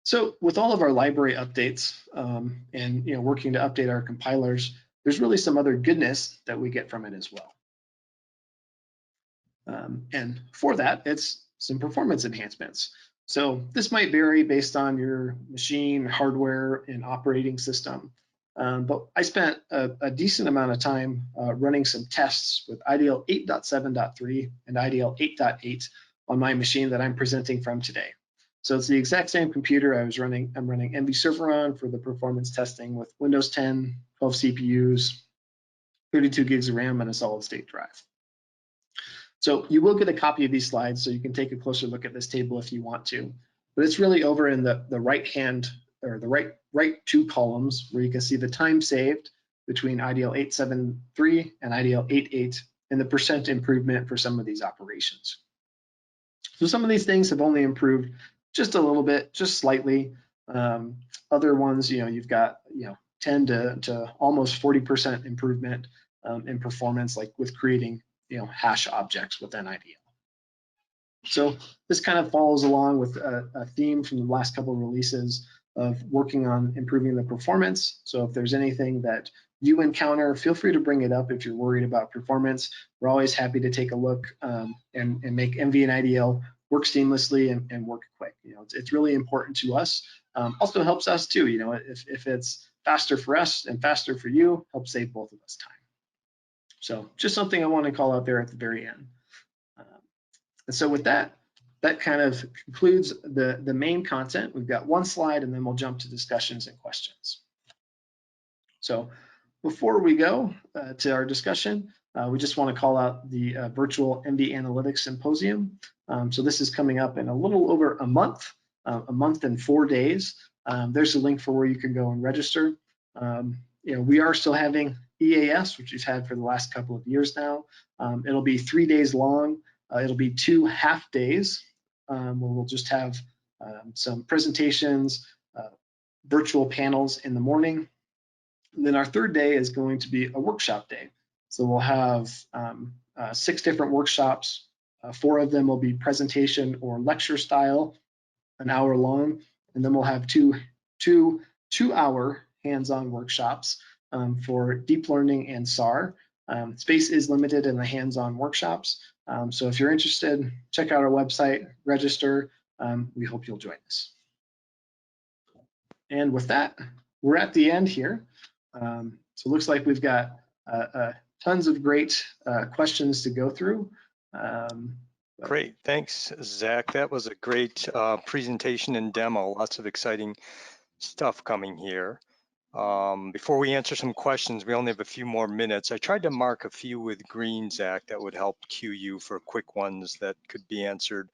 So with all of our library updates and, you know, working to update our compilers, there's really some other goodness that we get from it as well. And for that, it's some performance enhancements. So this might vary based on your machine, hardware, and operating system. But I spent a decent amount of time running some tests with IDL 8.7.3 and IDL 8.8 on my machine that I'm presenting from today. So it's the exact same computer I'm running ENVI Server on for the performance testing with Windows 10, 12 CPUs, 32 gigs of RAM, and a solid state drive. So you will get a copy of these slides so you can take a closer look at this table if you want to. But it's really over in the right hand, or the right two columns, where you can see the time saved between IDL 8.7.3 and IDL 8.8 and the percent improvement for some of these operations. So some of these things have only improved just a little bit, just slightly. Other ones, you know, you've got, you know, 10 to almost 40% improvement in performance, like with creating, you know, hash objects within IDL. So this kind of follows along with a theme from the last couple of releases of working on improving the performance. So if there's anything that you encounter, feel free to bring it up if you're worried about performance. We're always happy to take a look and make ENVI and IDL work seamlessly and work quick. You know, it's really important to us. Also helps us too. You know, if it's faster for us and faster for you, helps save both of us time. So just something I want to call out there at the very end. And so with that, that kind of concludes the main content. We've got one slide and then we'll jump to discussions and questions. So before we go to our discussion, we just want to call out the virtual ENVI Analytics Symposium. So this is coming up in a little over a month and 4 days. There's a link for where you can go and register. You know, we are still having EAS, which we've had for the last couple of years now. It'll be 3 days long. It'll be 2 half days where we'll just have some presentations, virtual panels in the morning. And then our third day is going to be a workshop day. So we'll have 6 different workshops. 4 of them will be presentation or lecture style, an hour long. And then we'll have two 2-hour hands-on workshops for deep learning and SAR. Space is limited in the hands-on workshops. So if you're interested, check out our website, register. We hope you'll join us. And with that, we're at the end here. So it looks like we've got tons of great questions to go through. Great, thanks, Zach. That was a great presentation and demo. Lots of exciting stuff coming here. Before we answer some questions, we only have a few more minutes. I tried to mark a few with green, Zach, that would help cue you for quick ones that could be answered.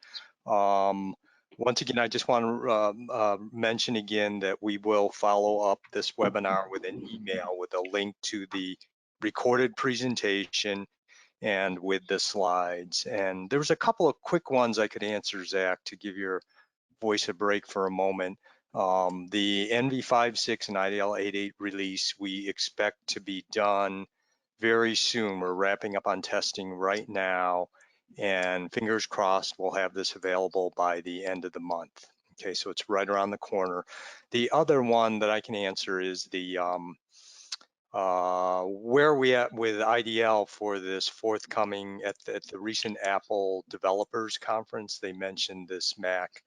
Once again, I just want to mention again that we will follow up this webinar with an email with a link to the recorded presentation and with the slides. And there was a couple of quick ones I could answer, Zach, to give your voice a break for a moment. The ENVI 5.6 and IDL 8.8 release, we expect to be done very soon. We're wrapping up on testing right now, and fingers crossed we'll have this available by the end of the month. Okay, so it's right around the corner. The other one that I can answer is the where are we at with IDL for this forthcoming at the recent Apple Developers Conference. They mentioned this Mac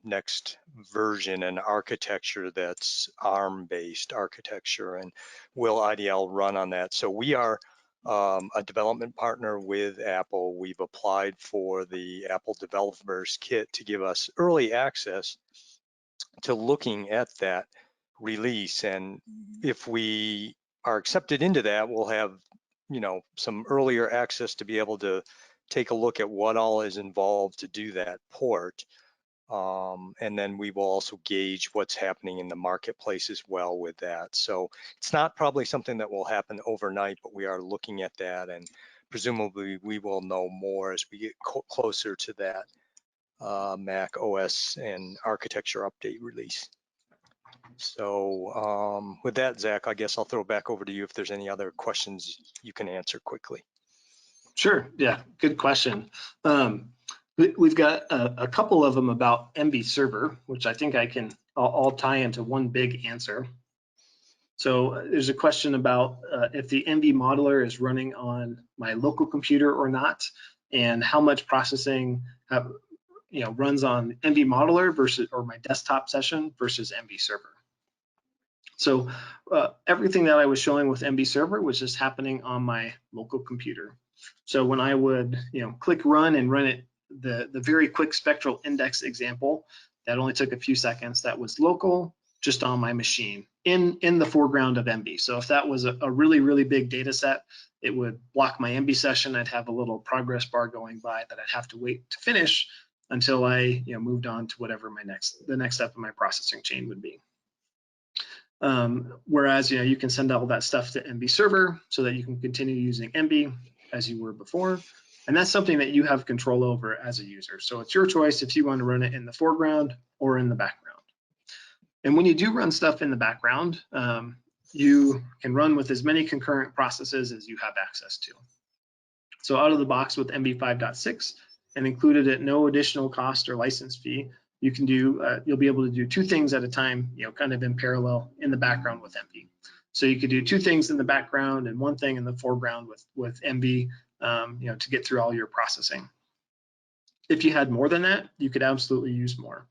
next version and architecture that's ARM-based architecture, and will IDL run on that? So we are a development partner with Apple. We've applied for the Apple Developers Kit to give us early access to looking at that release, and if we are accepted into that, we'll have, you know, some earlier access to be able to take a look at what all is involved to do that port. And then we will also gauge what's happening in the marketplace as well with that. So it's not probably something that will happen overnight, but we are looking at that, and presumably we will know more as we get closer to that Mac OS and architecture update release. So with that, Zach, I guess I'll throw it back over to you if there's any other questions you can answer quickly. Sure, yeah, good question. We've got a couple of them about ENVI Server, which I think I'll tie into one big answer. So there's a question about if the ENVI modeler is running on my local computer or not, and how much processing runs on ENVI modeler versus, or my desktop session versus ENVI Server. So everything that I was showing with ENVI Server was just happening on my local computer. So when I would click run and run it, the very quick spectral index example that only took a few seconds, that was local, just on my machine in the foreground of ENVI. So if that was a really, really big data set, it would block my ENVI session. I'd have a little progress bar going by that I'd have to wait to finish until I moved on to whatever the next step of my processing chain would be. Whereas you can send all that stuff to ENVI Server so that you can continue using ENVI as you were before. And that's something that you have control over as a user. So it's your choice if you want to run it in the foreground or in the background. And when you do run stuff in the background, you can run with as many concurrent processes as you have access to. So out of the box with ENVI 5.6 and included at no additional cost or license fee, you can do, you'll be able to do two things at a time, kind of in parallel in the background with ENVI. So you could do two things in the background and one thing in the foreground with ENVI, to get through all your processing. If you had more than that, you could absolutely use more.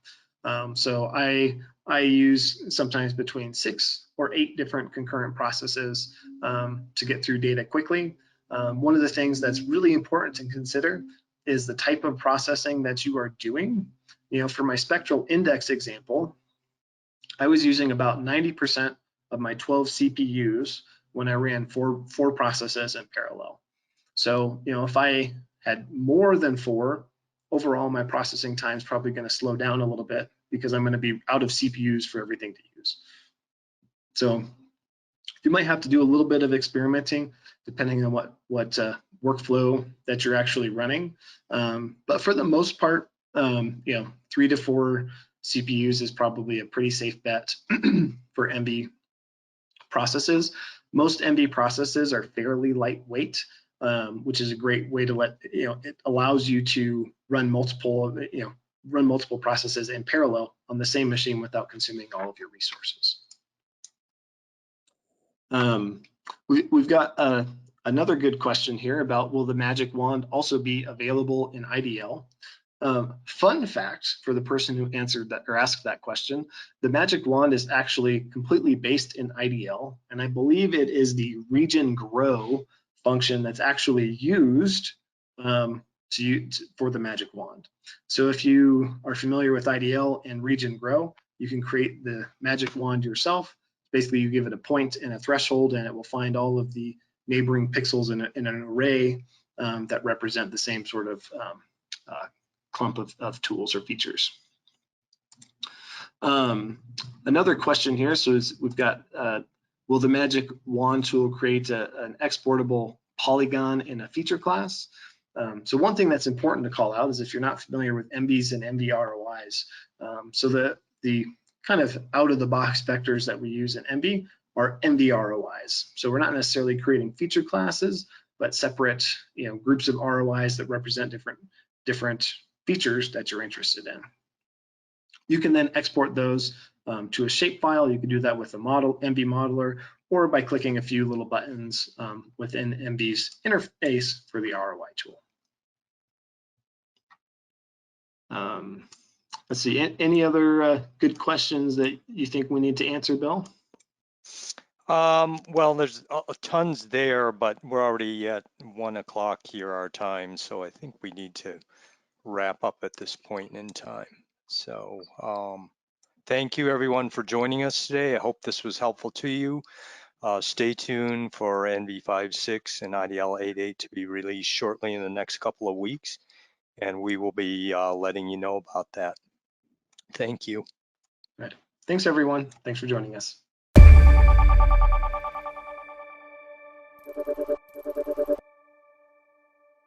So I use sometimes between 6 or 8 different concurrent processes to get through data quickly. One of the things that's really important to consider is the type of processing that you are doing. For my spectral index example, I was using about 90% of my 12 CPUs when I ran four processes in parallel. So, if I had more than 4, overall my processing time is probably going to slow down a little bit because I'm going to be out of CPUs for everything to use. So you might have to do a little bit of experimenting depending on what workflow that you're actually running. But for the most part, 3 to 4 CPUs is probably a pretty safe bet for ENVI processes. Most ENVI processes are fairly lightweight, which is a great way to it allows you to run multiple processes in parallel on the same machine without consuming all of your resources. We've got another good question here about, will the magic wand also be available in IDL? Fun fact for the person who answered that or asked that question, the magic wand is actually completely based in IDL, and I believe it is the region grow function that's actually used for the magic wand. So if you are familiar with IDL and region grow, you can create the magic wand yourself. Basically, you give it a point and a threshold, and it will find all of the neighboring pixels in an array that represent the same sort of clump of tools or features. Another question here, so we've got, will the magic wand tool create an exportable polygon in a feature class? So one thing that's important to call out is if you're not familiar with ENVIs and ENVI ROIs, so the kind of out-of-the-box vectors that we use in ENVI are ENVI ROIs. So we're not necessarily creating feature classes, but separate groups of ROIs that represent different features that you're interested in. You can then export those to a shapefile. You can do that with a ENVI modeler or by clicking a few little buttons within ENVI's interface for the ROI tool. Let's see, any other good questions that you think we need to answer, Bill? Well, there's tons there, but we're already at 1 o'clock here our time, so I think we need to wrap up at this point in time. So thank you everyone for joining us today. I hope this was helpful to you. Stay tuned for ENVI 5.6 and IDL 8.8 to be released shortly in the next couple of weeks, and we will be letting you know about that. Thank you. Right. Thanks, everyone. Thanks for joining us.